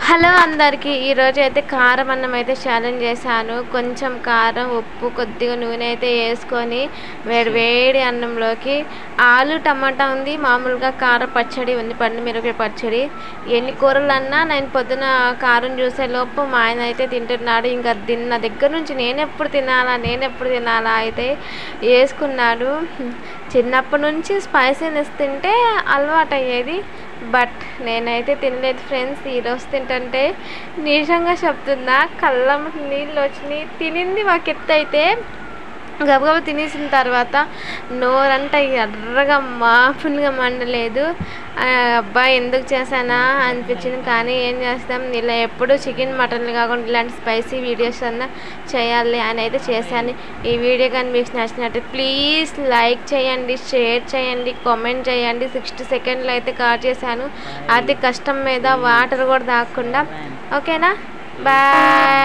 Hello అందరికీ ఈరోజు అయితే కారం అన్నం అయితే ఛాలెంజ్ చేశాను. కొంచెం కారం, ఉప్పు, కొద్దిగా నూనె అయితే వేసుకొని వేడి అన్నంలోకి ఆలు టమాటా ఉంది, మామూలుగా కారం పచ్చడి ఉంది, పండు మిరపకాయ పచ్చడి. ఎన్ని కూరలన్నా నేను పొద్దున కారం చూసే లోపు మా ఆయన అయితే తింటున్నాడు. ఇంకా తిన్న దగ్గర నుంచి నేనెప్పుడు తినాలా అయితే వేసుకున్నాడు. చిన్నప్పటి నుంచి స్పైసీనెస్ తింటే అలవాటు అయ్యేది, బట్ నేనైతే తినలేదు ఫ్రెండ్స్. ఈరోజు తింటుంటే నిజంగా చెప్తున్నా కళ్ళమ్మకి నీళ్ళు వచ్చినాయి. తినింది ఒక ఎత్తు అయితే గబగబా తినేసిన తర్వాత నోరంతా ఎర్రగా మామూలుగా మండలేదు. అబ్బాయి ఎందుకు చేశానా అనిపించింది. కానీ ఏం చేస్తాం, ఇలా ఎప్పుడు చికెన్ మటన్లు కాకుండా ఇలాంటి స్పైసీ వీడియోస్ అన్నా చేయాలి అని అయితే చేశాను. ఈ వీడియో కానీ మీకు నచ్చినట్టు ప్లీజ్ లైక్ చేయండి, షేర్ చేయండి, కామెంట్ చేయండి. 60 సెకండ్లు అయితే కట్ చేశాను, అతి కష్టం మీద వాటర్ కూడా తాగకుండా. ఓకేనా, బాయ్.